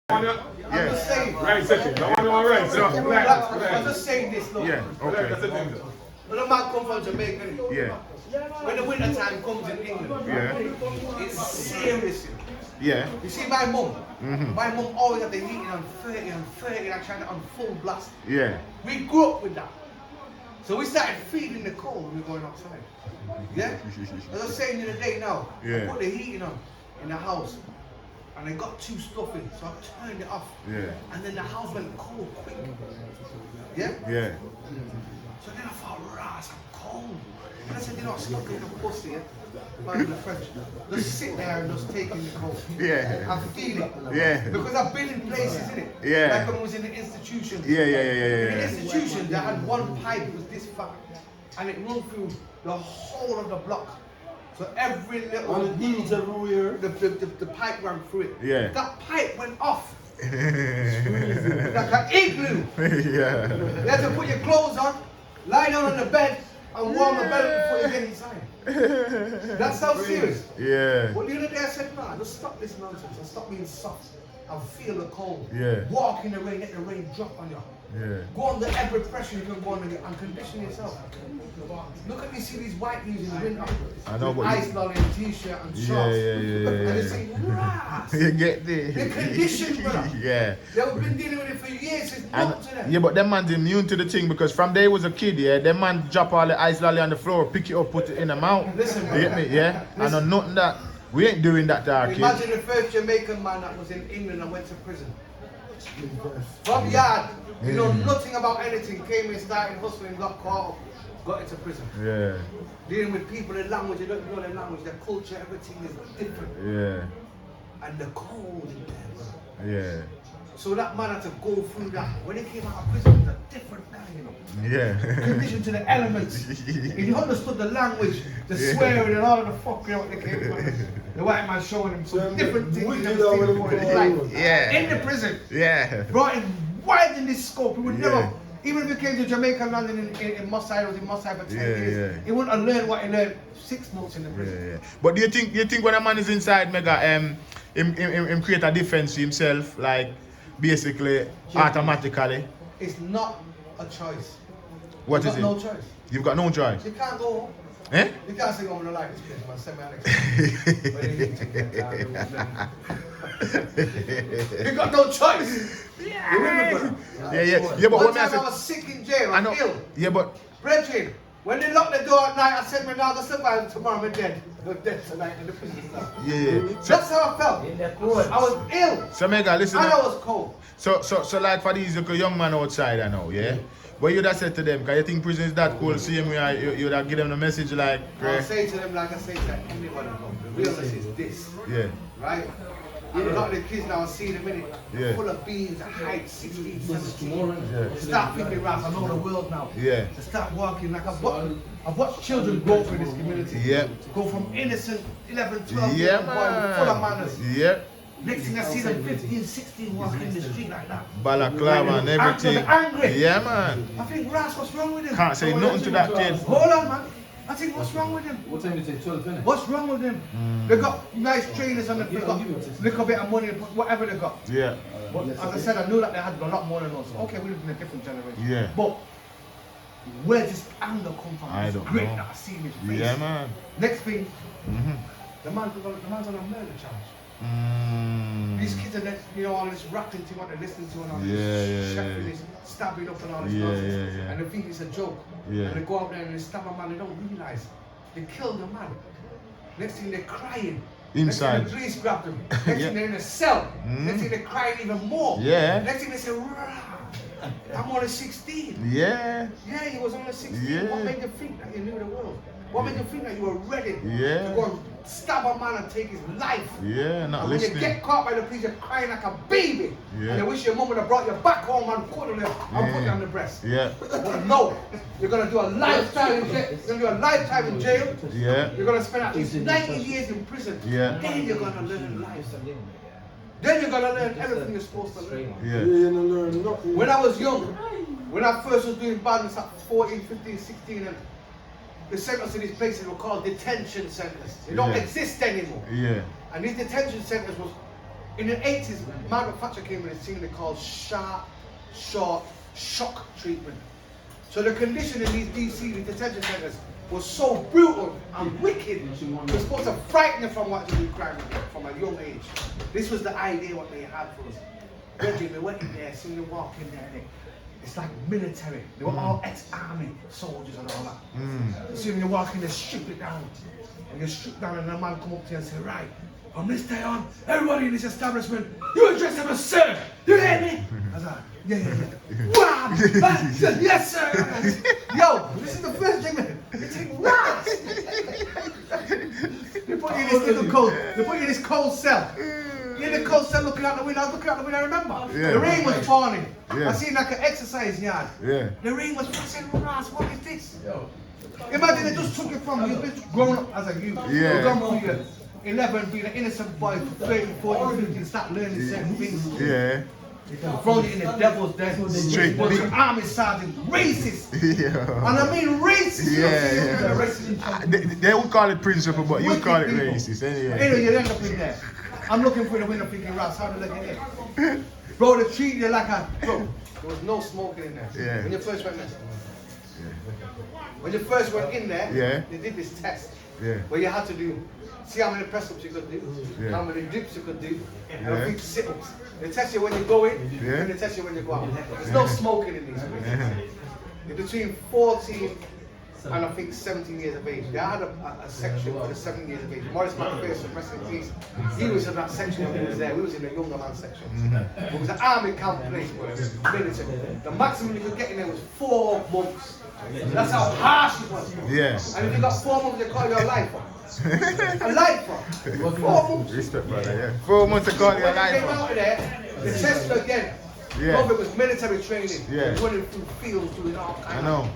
I'm just saying. Right section. The one on right. So, I'm just saying this, look. Yeah, okay. When a man come from Jamaica, Yeah, when the winter time comes in England, yeah, it's serious. yeah. You see my mum? My mum always had the heating on 30 and 30 and trying to on full blast. Yeah, We grew up with that. So we started feeding the cold when we were going outside. Yeah? As I was saying the other day now, I put the heating on in the house and it got too stuffy, so I turned it off. yeah, And then the house went cold quick. Yeah? yeah. So then I thought, Ras, I'm cold. And I said, you know, stop being a pussy, yeah? Mind the French. Just sit there and just take in the cold. Yeah. And feel it. Yeah. Because I've been in places, innit? Yeah. Like when I was in the institutions. Yeah, yeah, yeah, In the yeah. institution, they had one pipe was this fat, and it run through the whole of the block. So every little the pipe ran through it. Yeah. That pipe went off. Like an igloo. Yeah. You have to put your clothes on, lie down on the bed, and warm the bed up before you get inside. That's how serious. Yeah. Well, the other day I said, nah, just stop this nonsense and stop being soft and feel the cold. Yeah. Walk in the rain, let the rain drop on you. Yeah. Go under every pressure you can go under and condition yourself. Look at me, see these white dudes in the winter. I know, with but ice lolly and t-shirt and shorts. yeah. And they say, "Ras." You get the They're conditioned, brother. Yeah. They've been dealing with it for years. It's not to them. Yeah, but them man's immune to the thing because from day he was a kid, yeah, them man drop all the ice lolly on the floor, pick it up, put it in the mouth. Listen, You get me? Yeah? I know nothing that we ain't doing that to our kids. Imagine the first Jamaican man that was in England and went to prison. From yard, you know nothing about anything, came in, started hustling, got caught up, got into prison. Yeah. Dealing with people, their language, they don't know their language, their culture, everything is different. Yeah. And the cold in there, bro. Yeah. So that man had to go through that. When he came out of prison, he was a different guy, you know. Yeah. Conditioned to the elements. He understood the language, the swearing and all of the fucking what they came from. The white man showing him some different things he never seen before in his life. Yeah. In the prison. Yeah. Brought him wide in this scope. He would Yeah. never, even if he came to Jamaica and in Moss Side, was in Moss Side for 10 years, yeah. he wouldn't have learned what he learned 6 months in the prison. Yeah. But do you think when a man is inside Mega, him create a defense to himself, like basically automatically? It's not a choice. What You've is got it? no choice. You've got no choice. You can't go home. Eh? You can't say, I'm gonna like this place, man. Send me You got no choice. You remember? Yeah, but One when time I I was sick in jail, I I'm know. ill. Yeah, but Brethren, when they locked the door at night, I said, man, I'm gonna survive tomorrow, I'm dead. I'm dead tonight in the prison cell. yeah. That's how I felt. I was ill. So Mega, listen. And I was cold. So like for these young man outside, I know, yeah. What you'd have said to them? Cause you think prison is that cool? Same way you'd have give them the message like, I'll say to them like I say to anybody, the realness is this, yeah, right? And a lot of the kids now I see in a minute, Yeah. full of beans, height 16, 17. Yeah. They start thinking, Ralph, I know the world now. Yeah. They start walking like I've watched children grow up in this community. Yeah. Go from innocent 11, 12 yeah, year old boy full of manners. Yeah. Next thing I see them 15, 16 walking in the street like that. Balaclava and everything. Angry. Yeah, man. I think, Ras, what's wrong with him? Can't say nothing to that kid. Hold on, man. I think, what's wrong with him? What time is it? 12 minutes? What's wrong with them? They got nice trainers on the they got little bit of money, whatever they got. Yeah. But as I said, I knew that they had a lot more than us. Okay, we live in a different generation. Yeah. But where this anger come from? I It's don't great know. that I see him in his face. Yeah, man. Next thing, Mhm. the man's on a murder charge. Mm. These kids are, you know, all this rapping to what they're listening to and all Yeah, this yeah, chefing, yeah. this stabbing up and all this Yeah, nonsense. yeah, yeah. And they think it's a joke. Yeah. And they go out there and they stab a man, they don't realize they killed the man. Next thing they're crying. Inside. Next thing the police grab them. Next Yeah. thing they're in a cell. Mm. Next thing they're crying even more. Yeah. Next thing they say, "Rah, I'm only 16. Yeah. Yeah, he was only 16. Yeah. What made you think that you knew the world? What made you think that you were ready Yeah. to go and stab a man and take his life? Yeah, not And when you listening. get caught by the police, you're crying like a baby. Yeah. And you wish your mom would have brought you back home and cuddled you and put you on the breast. Yeah. But no, you're going to do a lifetime in jail. You're going to do a lifetime in jail. Yeah. You're going to spend at least 90 years in prison. Yeah. Then you're going to learn life. Then you're going to learn everything you're supposed to learn. Yeah. When I was young, when I first was doing badness at 14, 15, 16, and they sent us to these places were called detention centers. They don't Yeah. exist anymore. Yeah. And these detention centers was In the 80s, Margaret Thatcher came with a thing they called sharp, short, shock treatment. So the condition in these DC detention centers was so brutal and wicked, it was supposed to frighten you from watching you crime from a young age. This was the idea what they had for us. Reggie, we went in there, seen them walk in there, it's like military. They were all ex-army soldiers and all that. You see when you walk in, they strip it down. And you strip down and the man come up to you and say, right, from this day on, everybody in this establishment, you address them as sir. You hear me? I was like, yeah. Wow! Yes, sir! Yo, this is the first thing, man. It's like, wow! They put you in this little cold, they put you in this cold cell. You're in the cold cell looking out the window, I was looking out the window, I remember. Yeah. The rain was falling. Yeah. I seen like an exercise yard. Yeah. The rain was falling, Ross, what is this? Imagine they just took it from you, you've been grown up as a youth. Yeah. You've gone through your 11, being an innocent boy, 13, 14, 15, start learning certain things. Yeah. Thrown you in the devil's den. Straight Was deep. an army sergeant, racist. Yeah. And I mean racist. Yeah. Racist. They would call it principle, but you Wicked call it people. racist Anyway, anyway. you end up in there. I'm looking for the window thinking, Ross, how did I get in? Bro, they treat you like a... Bro, there was no smoking in there. Yeah. When you first went there. When you first went in there, Yeah. they did this test. Yeah. Where you had to do, see how many press-ups you could do, Yeah. how many dips you could do, and Yeah. a few sit-ups. They test you when you go in, Yeah. and they test you when you go out. There's no smoking in these places. You're between 14 and I think 17 years of age. They had a section for the 17 years of age. Maurice McPherson, rest in peace, he was in that section when we was there. We was in the younger man section. It was an army camp place where it was military. The maximum you could get in there was 4 months. That's how harsh it was. Yeah. And if you got 4 months, they call you a lifer. A lifer. 4 months. Respect, brother, yeah. 4 months to call you a When you came lifer. out of there, they tested you again. Yeah. It was military training. Yeah. Running through fields, doing all I kinds know. of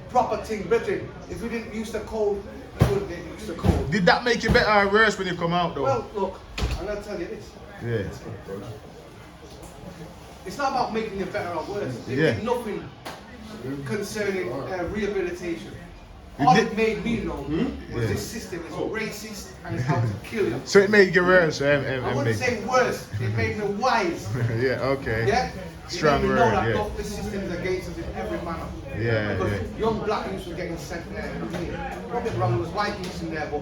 proper thing. Brethren, if we didn't use the cold, we wouldn't get used to the cold. Did that make you better or worse when you come out though? Well, look, I'm going to tell you this. Yeah. It's not about making you better or worse. It Yeah. did nothing concerning rehabilitation. You All did- it made me know was Yeah. this system is racist and it's out to kill you. So it made you worse, I wouldn't say worse, it made me wise. Yeah, okay. Yeah? Strong you made me know word, that yeah. look, this system is against us in every manner. Yeah, Because yeah. young black youths were getting sent there. Don't get me wrong, there was white youths in there, but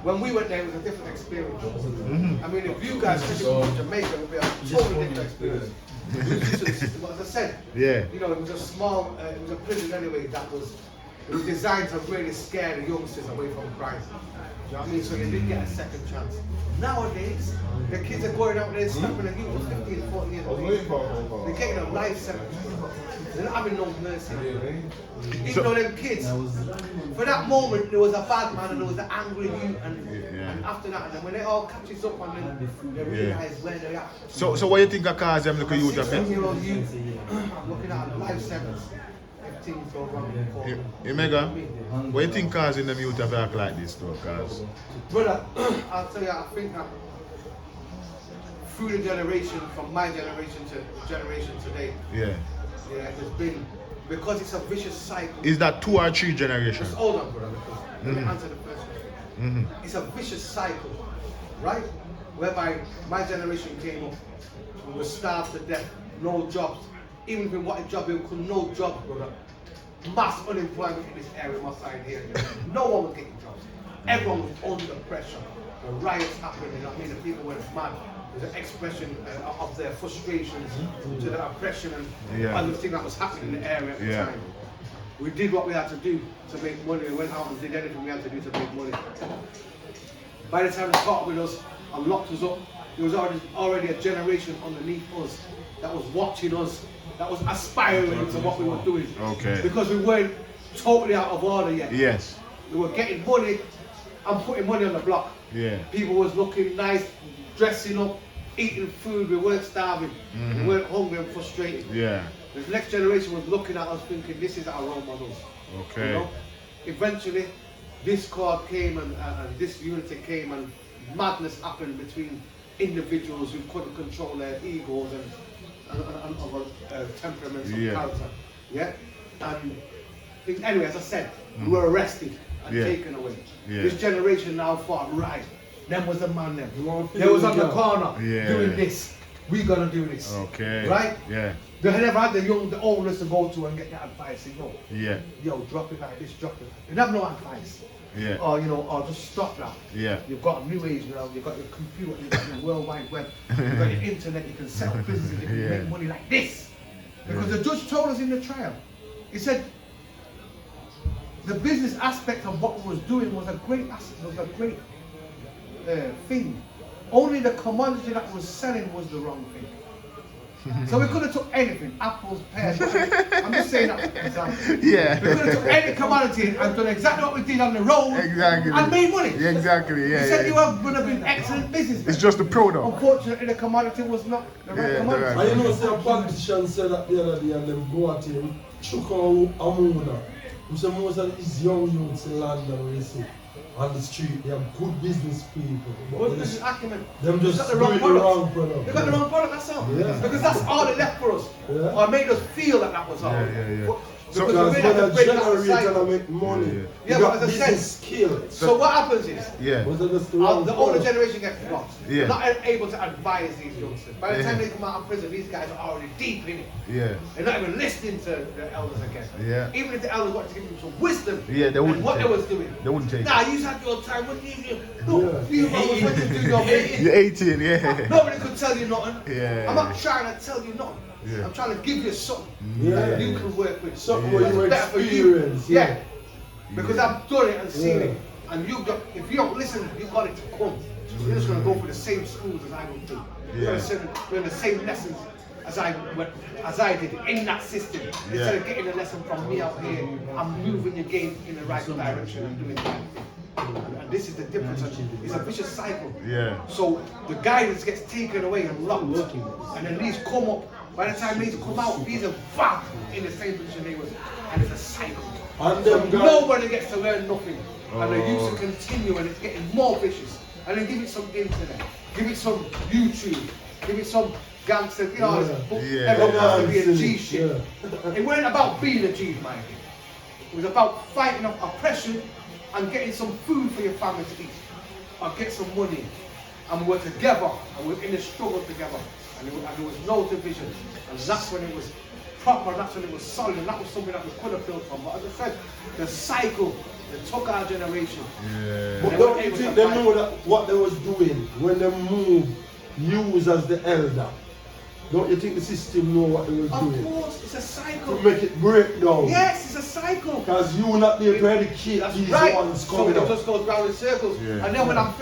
when we went there, it was a different experience. Mm-hmm. I mean, if you guys went to Jamaica, it would be a totally different experience. We was used to the system, but as I said, Yeah. you know, it was a small, it was a prison anyway that was, it was designed to really scare the youngsters away from crime. You know what I mean? So they didn't get a second chance. Nowadays, the kids are going out there snapping at you for 15, 14 years of age. They're getting a life sentence. They're not having no mercy. Even though them kids, for that moment, there was a bad man and there was an angry youth, and after that, and then when they all catches up on them, they realize where they are. So what you think of cause them look at youth a bit? 16-year-old youth, I'm looking at a life sentence. If things go wrong in the court. Hey, Mega, what you think causing them youth to act like this though? Cause Brother, I'll tell you, I think that through the generation, from my generation to generation today, yeah. there's been, because it's a vicious cycle. Is that 2 or 3 generations? Just hold on, brother, because let me answer the first question. Mm-hmm. It's a vicious cycle, right? Whereby my generation came up, we were starved to death, no jobs. Even if we wanted a job, we could no jobs, brother. Mass unemployment in this area, my side here. No one was getting jobs. Everyone was under pressure. The riots happened, you know what I mean? The people went mad. There's an expression of their frustrations to the oppression and everything that was happening in the area at the time. We did what we had to do to make money. We went out and did anything we had to do to make money. By the time they caught with us and locked us up, there was already a generation underneath us that was watching us, that was aspiring to what we were doing. Okay. Because we weren't totally out of order yet. Yes. We were getting money and putting money on the block. Yeah. People was looking nice, dressing up, eating food. We weren't starving. We weren't hungry and frustrated. Yeah. The next generation was looking at us thinking, this is our role models. Okay. You know? Eventually, discord came and disunity came and madness happened between individuals who couldn't control their egos and other temperaments and character. Yeah? And anyway, as I said, we were arrested and taken away. Yeah. This generation now thought, right, Them was the man them. want They was on the people, corner Yeah. doing this. We gonna do this. Okay. Right? Yeah. They never had the oldest to go to and get the advice. You know, Yeah. yo, drop it like this, drop it. They have no advice. Yeah. Or or just stop that. Yeah. You've got a new age now. You've got your computer. You've got your World Wide Web. You've got your internet. You can set up businesses. You can Yeah. make money like this. Because the judge told us in the trial, he said the business aspect of what we was doing was a great thing. Only the commodity that was selling was the wrong thing. So we could have took anything, apples, pears. I'm just saying that for example. Yeah. We could have took any commodity and done exactly what we did on the road. Exactly. And made money. Yeah, exactly. Yeah. He said yeah. you have would have been excellent business. It's just the product. Unfortunately, the commodity was not the right Yeah, commodity. the right. And you know, say a politician said that the other day and them go at him, Chuko Amuna. You say most of these young youths in London, where you see, on the street, they have good business people. What business acumen? Them They just got the do wrong it the product. wrong product. They got the wrong product, that's all. Yeah. Because that's all they left for us. Yeah. Or made us feel that that was all. Yeah. So, Because because we when had a to break that generator cycle. and make money, Yeah. you Yeah, got but as I business said- skills. So what happens is, Yeah. Was it just the wrong the older product? generation gets lost. Yeah. They're not able to advise these youngsters. By the time Yeah. they come out of prison, these guys are already deep in it. Yeah. They're not even listening to the elders again. Yeah. Even if the elders wanted to give them some wisdom, Yeah, they and wouldn't what take they it. was doing. They wouldn't take Nah, it. you had your time. What do you do? No, Yeah. you brothers, when you do your thing. You're 18, yeah. Nobody could tell you nothing. Yeah. I'm not trying to tell you nothing. Yeah. I'm trying to give you something Yeah. that you can work with. Something Yeah. where you That's better for you. experience. Yeah. Because I've done it and seen Yeah. it. And if you don't listen, you got it to come. You're just going to go for the same schools as I went through. You're Yeah. going to learn the same lessons as I did in that system. Instead of getting a lesson from me out here, I'm moving your game in the right direction and doing that. And this is the difference. It's a vicious cycle. Yeah. So the guidance gets taken away and locked. And then these come up. By the time these come out, these are back in the same position they was. And it's a cycle. And So them guys, nobody gets to learn nothing. And they used Oh. to continue and it's getting more vicious. And then give it some internet. Give it some YouTube. Give it some gangster, Yeah. everyone wants to be a Yeah. G shit. It wasn't about being a G, mind you. It was about fighting off oppression and getting some food for your family to eat. Or get some money. And we're together and we're in the struggle together. And there was no division. And that's when it was proper, that's when it was solid, and that was something that we could have built from. But as I said, the cycle that took our generation. Yeah. but They don't weren't you able think to they fight. know that what they was doing when they moved you as the elder? Don't you think the system know what they was Of doing? course, it's a cycle. To make it break down. Yes, it's a cycle. Because you not there to educate That's these right. ones So coming it up. just goes round in circles. Yeah. And then when I'm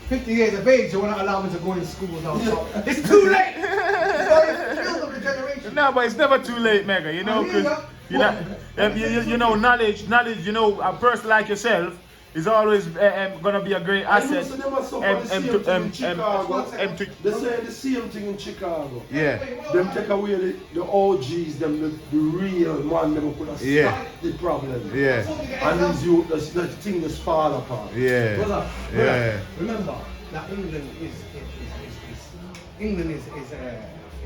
50 years of age, you will not allow me to go in school now. So it's too late. It's killed the generation. No, but it's never too late, Mega. You know, I hear because ya. you know, knowledge. You know, a person like yourself is always gonna be a great I know asset. so them are suffering the same thing in Chicago. to, They say the same thing in Chicago. yeah, Them take away the OGs, them the real man, them could have Yeah. stopped the problem. yeah, And these you, the thing just fall apart. yeah, Brother, yeah, remember that England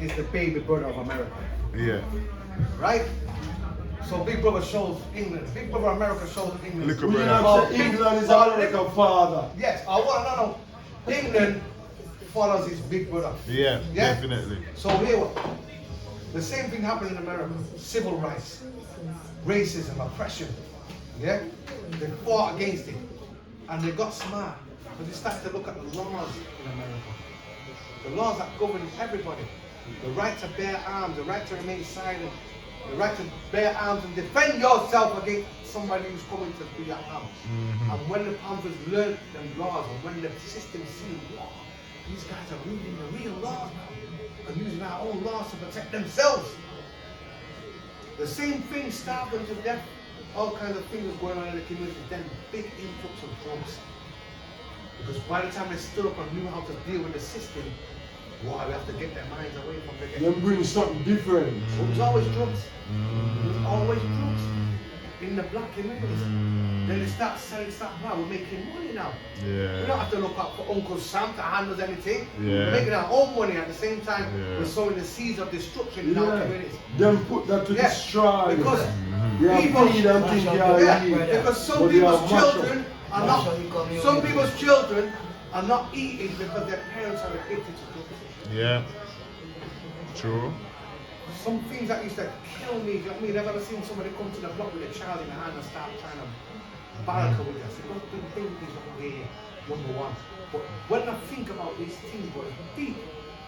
is the baby brother of America, yeah. right? So Big Brother shows England. Big Brother America shows England. Little We brother. not say England is America's father. Yes, no. England follows his big brother. Yeah, Yeah? definitely. So here, the same thing happened in America. Civil rights, racism, oppression. Yeah? They fought against it. And they got smart. But they started to look at the laws in America. The laws that govern everybody. The right to bear arms, the right to remain silent, the right to bear arms and defend yourself against somebody who's coming to do your harm. And when the Panthers learned them laws, and when the system seen, wow, these guys are reading the real laws now and using our own laws to protect themselves. The same thing starved them to death. All kinds of things going on in the community. Then big influx of drugs. Because by the time they stood up and knew how to deal with the system, wow, we have to get their minds away from the Them bring something different. it was always drugs. It was always drugs. In the black communities. Then they start selling stuff. Wow, we're making money now. We don't Yeah, have to look out for Uncle Sam to hand us anything. Yeah. We're making our own money at the same time. Yeah. We're sowing the seeds of destruction in our Yeah. communities. Them put that to Yeah. destroy. Because They people- feed and think they are Yeah, eat. because some But they people's are macho. children are not. Some people's children are not eating because their parents are addicted to drugs. Yeah. True. Some things that used to kill me, you know what I mean? I've ever seen somebody come to the block with a child in the hand and start trying to barrack with us. You don't think things are way, number one. But when I think about these things, bro, it's deep.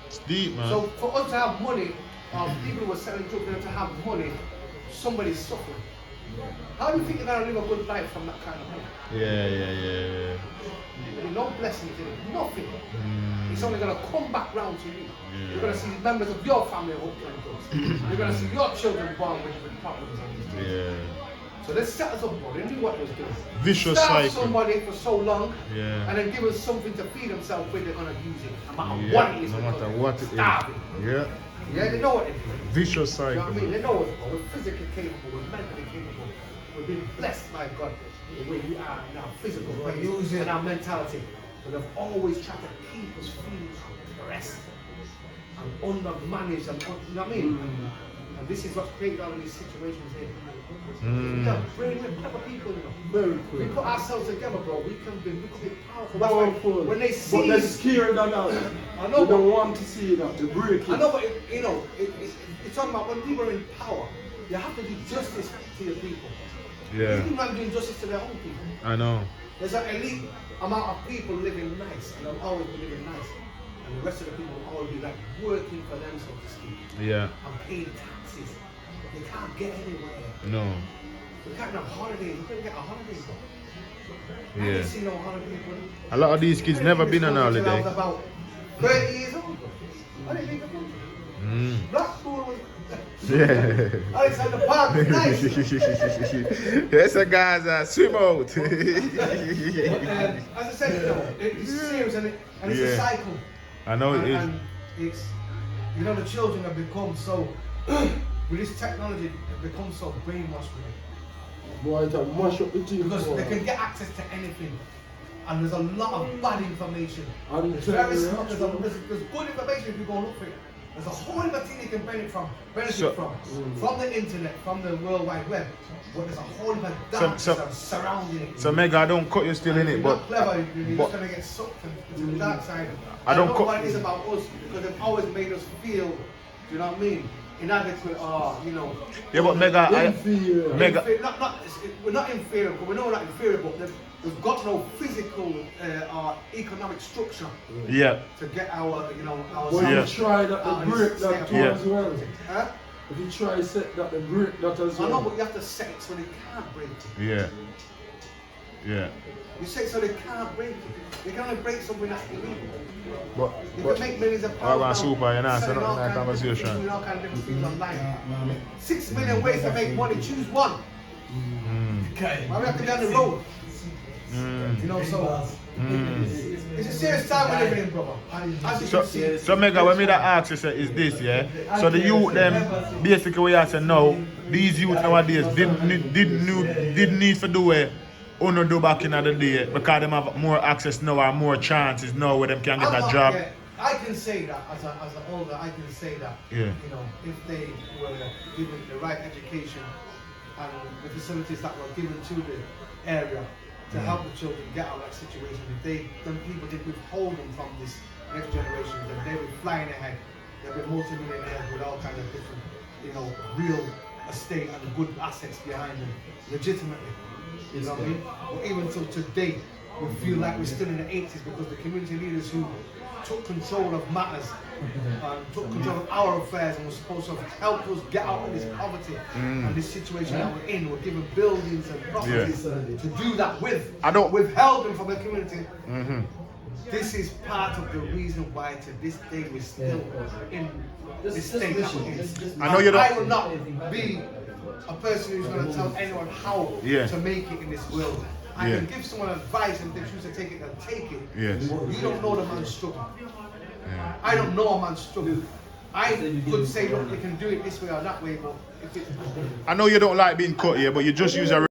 It's deep, man. So for us to have money, people who are selling drugs, to have money, somebody's suffering. How do you think you're going to live a good life from that kind of money? Yeah. There's no blessings in it, nothing. It's only going to come back round to you. You're going to see members of your family hooked on drugs. You're going to see your children born with problems on these drugs. Yeah. So let's set us up, bro. They knew what they was doing. Vicious Starve cycle. somebody for so long, Yeah. and then give us something to feed themselves with. They're going to use it, no matter Yeah. what it is. No they're matter gonna what it is. starve it. Yeah. Yeah, they know what they're doing. Vicious You know cycle. what I mean? They know us, bro. We're physically capable, we're mentally capable. We've been blessed by God the way we are in our physical ways and our mentality. But they've always tried to keep us feeling oppressed and undermanaged and you know what I mean? And this is what's created all of these situations here. We are brilliant, clever people, you know. Very We cool. put ourselves together, bro. We can be powerful. That's why Powerful. when they see But they're scared of that. I know, They don't want to see that. They break it. I know, but you know, it's talking about when people are in power, you have to do justice to your people. Yeah. People not doing justice to their own people. I know. There's an elite amount of people living nice, and they'll always be living nice. And the rest of the people will always be like working for them, so to speak, Yeah. and paying taxes. But they can't get anywhere. No. We can't have holidays. We couldn't get a holiday, bro. I Yeah. didn't see no holiday, bro. A lot of these kids never been on I was holiday. about 30 years old. I didn't think about it. Blackpool was. Yeah. Alexander Park was nice. Yes, the guys swim out. As I said, you know, it's serious and it's a Yeah. cycle. I know it is. And it's, you know, the children have become so, with this technology, they've become so brainwashed with it. Boy, it will mash up the team. Because they can get access to anything. And there's a lot of bad information. And There's there's good information if you go look for it. There's a whole lot of things you can benefit from the internet, from the World Wide Web. But there's a whole lot of darkness surrounding it. So Mega, I don't cut you still in it, You're but not clever, you're just gonna get sucked into the dark side. I don't know co- what it is about us because they've always made us feel, you know what I mean? Inadequate or, you know. yeah, but Mega, Mega, We're not inferior, but we know we're not inferior, but we've got no physical or economic structure yeah, to get our, you know, our. But Yeah. you try that to break that too Yeah. as well. Huh? If you try set that to break that as I know, well. but you have to set it so they can't break it. yeah, yeah. You set it so they can't break it. They can only break something that's illegal. But, You but can make millions of I pounds. want super, you know, so selling not all in that kinds of different conversation. things, doing all kinds of different things online. 6 million ways to make money, choose one. Why we have to be on the road? You know, so it's a serious time we're living in, brother. As you can see. So Mega, when me that ask you say, is this, yeah? So the youth them basically we have to know these youth nowadays didn't need to do it Uno do back in the day because them have more access now or more chances now where them can get a job. Yeah, I can say that as an older, I can say that. Yeah. You know, if they were given the right education and the facilities that were given to the area to help the children get out of that situation, if then people did withhold them from this next generation, then they would flying ahead. They'll be multi-millionaires with all kinds of different, you know, real estate and good assets behind them, legitimately. You know what I mean? But even till today, we feel like we're still in the 80s because the community leaders who took control of matters and took control of our affairs and were supposed to help us get out of this poverty and this situation that we're in. We're given buildings and properties to do that with. Withheld them from the community. This is part of the reason why to this day we're still in this state that we're in. I know you don't. I will not be a person who's going to tell anyone how to make it in this world. I can give someone advice and if they choose to take it, they'll take it. Yes. But you don't know the man's struggle. I don't know a man's struggle. I could say, look, they can do it this way or that way, but if it, I know you don't like being cut here, but you just use a